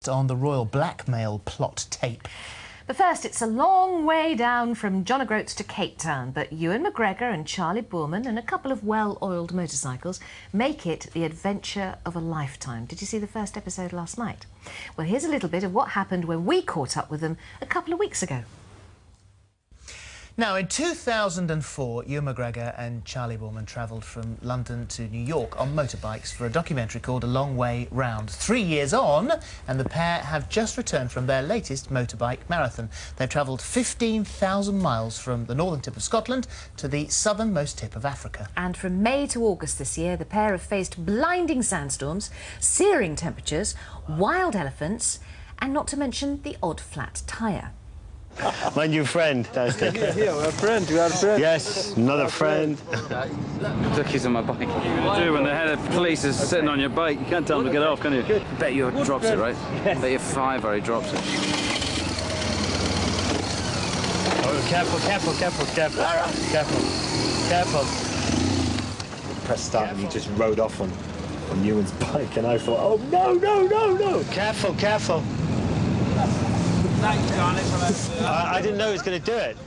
On the royal blackmail plot tape. But first, it's a long way down from John O'Groats to Cape Town, but Ewan McGregor and Charley and a couple of well-oiled motorcycles make it the adventure of a lifetime. Did you see the first episode last night? Well, here's a little bit of what happened when we caught up with them a couple of weeks ago. Now, in 2004, Ewan McGregor and Charley travelled from London to New York on motorbikes for a documentary called A Long Way Round. 3 years on, and the pair have just returned from their latest motorbike marathon. They've travelled 15,000 miles from the northern tip of Scotland to the southernmost tip of Africa. And from May to August this year, the pair have faced blinding sandstorms, searing temperatures, wild elephants, and not to mention the odd flat tyre. My new friend, Dustin. Here, a friend. You have a friend? Yes, another friend. Cookies on my bike. What do you do when the head of police is sitting on your bike? You can't tell him to get off, can you? I bet you drops it, right? Yes. Bet you fiver he drops it. Oh, careful, careful, careful, careful. Careful, careful. Press start and he just rode off on Ewan's bike and I thought, oh, no, no, no, no. Careful, careful. I didn't know he was going to do it.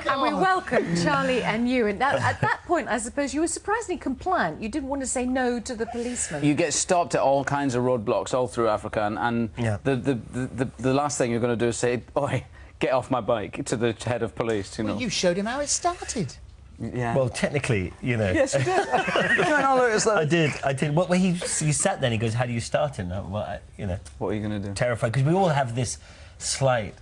And we welcome Charley and Ewan. Now, at that point, I suppose you were surprisingly compliant. You didn't want to say no to the policeman. You get stopped at all kinds of roadblocks all through Africa, and yeah. the last thing you're going to do is say, "Oi, get off my bike," to the head of police. You know. Well, you showed him how it started. Yeah. Well, technically, you know. Yes, you did. I did. Well, he sat there and he goes, "How do you start it?" Well, you know. What are you going to do? Terrified, because we all have this slight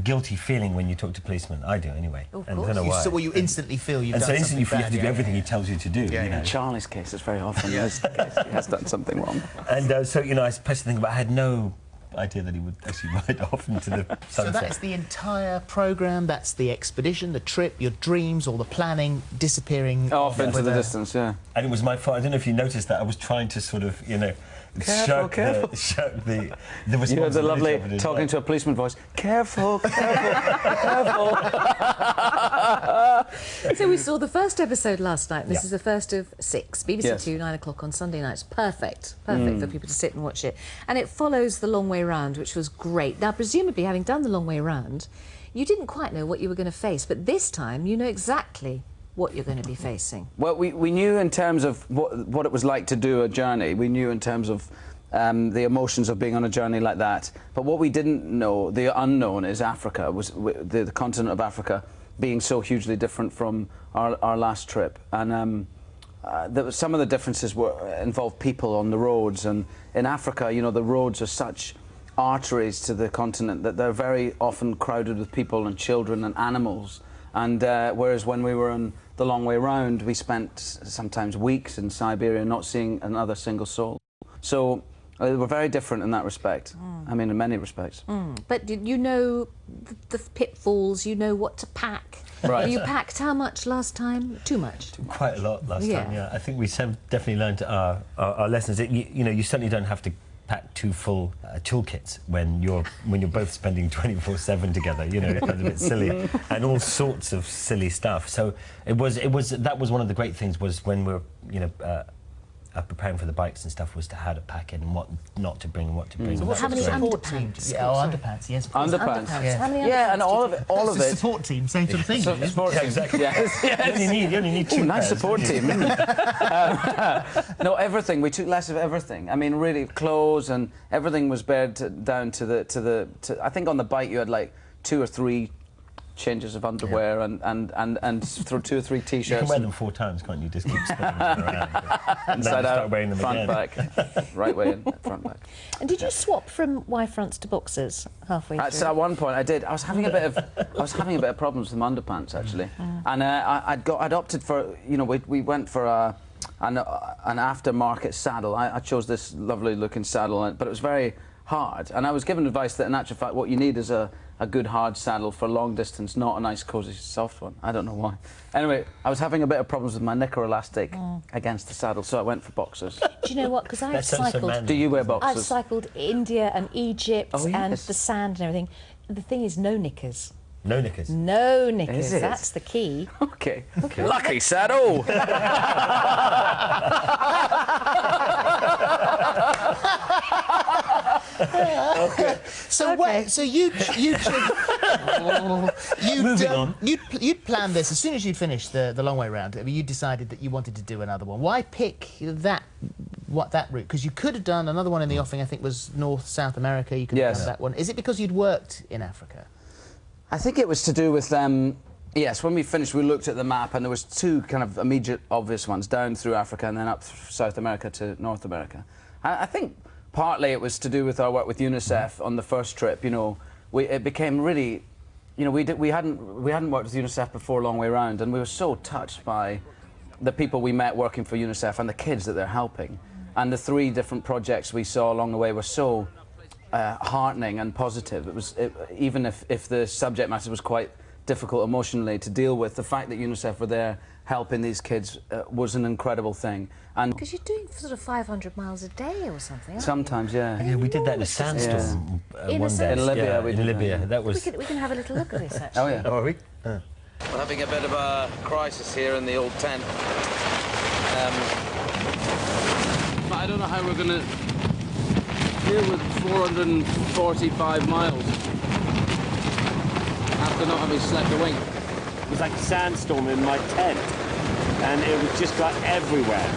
guilty feeling when you talk to policemen. I do, anyway. Of and course. I don't know why. So, well, you instantly feel you've and done so instantly something you have to do everything he tells you to do. Yeah, you know? In Charley's case, it's very often his case. He has done something wrong. And so, you know, I supposed to think about. I had no idea that he would actually ride off into the sunset. So that's the entire programme, that's the expedition, the trip, your dreams, all the planning, disappearing... Off into the distance, yeah. And it was my fault. I don't know if you noticed that. I was trying to sort of, you know... Careful, careful. The responsibility. You heard the lovely talking to a policeman voice. Careful, careful, careful. So we saw the first episode last night. This is the first of 6. BBC Yes. 2, 9 o'clock on Sunday nights. Perfect for people to sit and watch it. And it follows The Long Way Round, which was great. Now, presumably, having done The Long Way Round, you didn't quite know what you were going to face, but this time you know exactly what you're going to be facing. Well, we knew in terms of what it was like to do a journey. We knew in terms of the emotions of being on a journey like that. But what we didn't know, the unknown, is Africa, was the continent of Africa being so hugely different from our last trip. And some of the differences involved people on the roads. And in Africa, you know, the roads are such arteries to the continent that they're very often crowded with people and children and animals. And whereas when we were on The Long Way Round, we spent sometimes weeks in Siberia not seeing another single soul. So we're very different in that respect. I mean, in many respects. But did you know the pitfalls? You know what to pack. Right. You packed how much last time? Too much. Quite a lot last time, yeah. I think we definitely learned our lessons. You know, you certainly don't have to pack 2 full toolkits when you're both spending 24/7 together. You know, it's kind of a bit silly, and all sorts of silly stuff. So that was one of the great things, was when we're, you know, preparing for the bikes and stuff, was to how to pack it and what not to bring and what to bring. So How many underpants? Yeah, underpants, yes. Underpants. Yeah. How many Yeah, underpants and all of it. All of It's a it. support team, same sort of thing. So, support Yeah, team. exactly. Yes, yes. You only need 2 Nice pairs. support team. No, everything. We took less of everything. I mean, really, clothes and everything was bared down to I think on the bike you had like 2 or 3 changes of underwear and through 2 or 3 t-shirts. You can wear them 4 times, can't you? Just keep spinning them around. Inside out, start wearing them front, again. back, right way in, front, back. And did you swap from Y-fronts to boxers halfway through? So at one point I did. I was having a bit of problems with my underpants, actually, and I'd opted for, you know, we went for an aftermarket saddle. I chose this lovely looking saddle, but it was very hard, and I was given advice that in actual fact what you need is a good hard saddle for long distance, not a nice cosy soft one. I don't know why. Anyway, I was having a bit of problems with my knicker elastic against the saddle, so I went for boxers. Do you know what? Because I've That sounds so cycled. manly. Do you wear boxers? I've cycled India and Egypt Oh, and yes. the sand and everything. The thing is, no knickers. No knickers. No knickers. Is it? That's the key. Okay. Lucky saddle. So wait, so you'd planned this as soon as you'd finished the long way round. I mean, you decided that you wanted to do another one. Why pick that route? Because you could have done another one in the offing. I think was North South America. You could have done that one. Is it because you'd worked in Africa? I think it was to do with yes, when we finished, we looked at the map, and there was two kind of immediate, obvious ones, down through Africa and then up South America to North America. I think partly it was to do with our work with UNICEF on the first trip. You know, it became really, you know, we hadn't worked with UNICEF before Long Way Round, and we were so touched by the people we met working for UNICEF and the kids that they're helping. And the 3 different projects we saw along the way were so heartening and positive. It was even if the subject matter was quite difficult emotionally to deal with, the fact that UNICEF were there helping these kids was an incredible thing. And because you're doing sort of 500 miles a day or something. Sometimes, yeah. Yeah, we did that in a sandstorm one day. In Libya, yeah, we in did Libya. that. That was. We can have a little look at this actually. Oh yeah. Oh, are we? We're having a bit of a crisis here in the old tent. But I don't know how we're going to deal with 445 miles after not having slept a wink. It was like a sandstorm in my tent, and it was just got everywhere.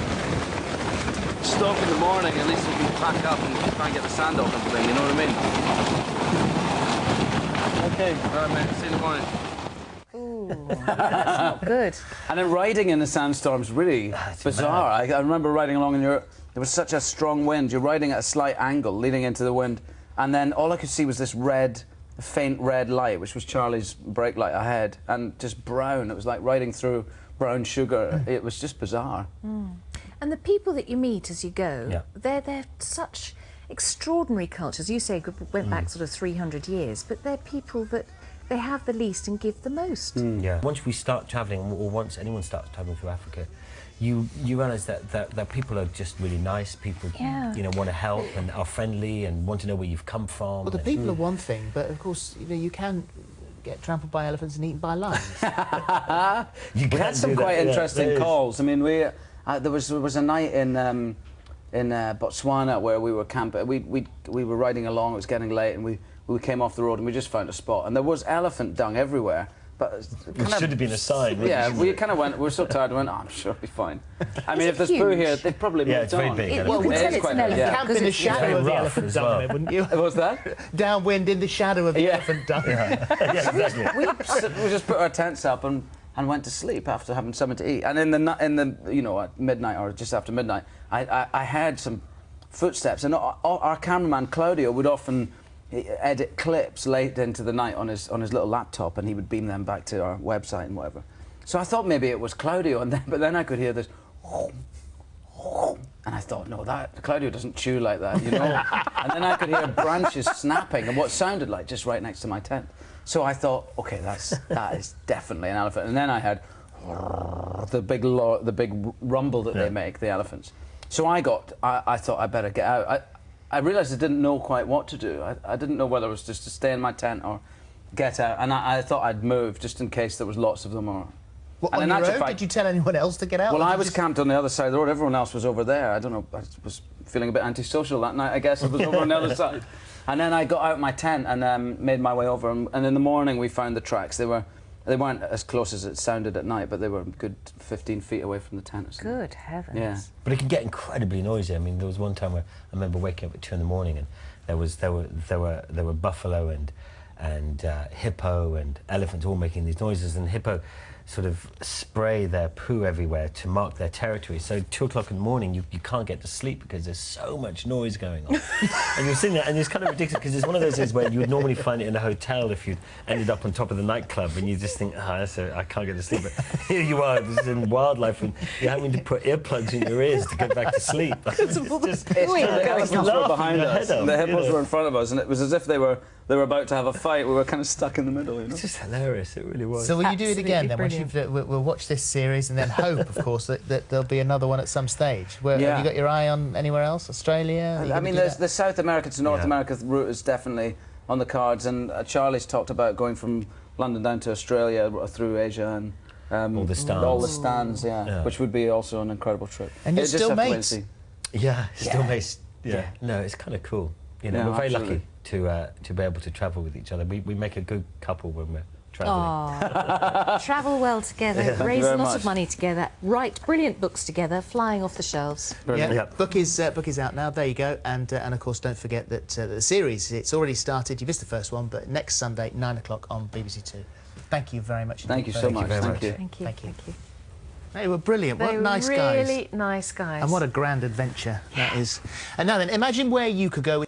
Stop in the morning, at least we can pack up and try and get the sand off and thing, you know what I mean? Okay. All right, mate, see you in the morning. Ooh, that's not good. And then riding in the sandstorm's really bizarre. I remember riding along and there was such a strong wind. You're riding at a slight angle leading into the wind, and then all I could see was this faint red light, which was Charlie's brake light ahead, and just brown. It was like riding through brown sugar. It was just bizarre. And the people that you meet as you go, they're such extraordinary cultures. You say went back sort of 300 years, but they're people that they have the least and give the most. Yeah. Once we start travelling, or once anyone starts travelling through Africa, you realise that people are just really nice. People, you know, want to help and are friendly and want to know where you've come from. Well, the people are one thing, but of course, you know, you can get trampled by elephants and eaten by lions. We had some quite interesting calls. I mean, there was a night in Botswana where we were camping. We were riding along. It was getting late, and we came off the road and we just found a spot, and there was elephant dung everywhere. But it should have been a sign. Yeah, we kind of went. We were so tired. We went, oh, I'm sure it'll be fine. I mean, if there's poo here, they've probably moved on. It's very big. You can tell it's an elephant. Camp in the shadow of the elephant dung, wouldn't you? What was that? Downwind in the shadow of the elephant dung. Yeah, exactly. We just put our tents up and went to sleep after having something to eat. And in the you know, at midnight or just after midnight, I heard some footsteps, and our cameraman Claudio would often edit clips late into the night on his little laptop, and he would beam them back to our website and whatever. So I thought maybe it was Claudio, but then I could hear this, and I thought, no, Claudio doesn't chew like that, you know. And then I could hear branches snapping and what sounded like just right next to my tent. So I thought, okay, that is definitely an elephant. And then I heard the big rumble that they make, the elephants. So I thought I better get out. I realised I didn't know quite what to do. I didn't know whether it was just to stay in my tent or get out, and I thought I'd move just in case there was lots of them. Or on your own? Did you tell anyone else to get out? Well, I was camped on the other side of the road. Everyone else was over there. I don't know. I was feeling a bit antisocial that night. I guess I was over on the other side. And then I got out my tent and made my way over. And in the morning we found the tracks. They weren't as close as it sounded at night, but they were a good 15 feet away from the tent or something. Good heavens. Yeah. But it can get incredibly noisy. I mean, there was one time where I remember waking up at 2 in the morning, and there were buffalo and hippo and elephants all making these noises, and hippo sort of spray their poo everywhere to mark their territory. So 2 o'clock in the morning, you can't get to sleep because there's so much noise going on. And you're sitting there, and it's kind of ridiculous because it's one of those days where you would normally find it in a hotel if you ended up on top of the niteclub, and you just think, I can't get to sleep. But here you are, this is in wildlife, and you're having to put earplugs in your ears to get back to sleep. The elephants were behind us, and the hippos were in front of us, and it was as if they were about to have a fight. We were kind of stuck in the middle, you know? It's just hilarious, it really was. So will you do it again then? Brilliant. We'll watch this series and then hope, of course, that there'll be another one at some stage. Have you got your eye on anywhere else? Australia? I mean, the South America to North America route is definitely on the cards, and Charlie's talked about going from London down to Australia through Asia and all the stands. Which would be also an incredible trip. And you're still mates? Yeah, still mates. Yeah. No, it's kind of cool. You know, Yeah, we're very absolutely. lucky to be able to travel with each other. We make a good couple when we're travelling. Oh, travel well together, raise very a lot much. of money together, write brilliant books together, flying off the shelves. Brilliant. Yeah, book is out now. There you go. And of course, don't forget that the series, it's already started. You missed the first one, but next Sunday, 9 o'clock on BBC Two. Thank you very much. Thank you indeed. so much. very Thank much. you. Thank you. Thank you. Thank you. They were brilliant. They What were nice guys. really nice guys. And what a grand adventure that is. And now then, imagine where you could go with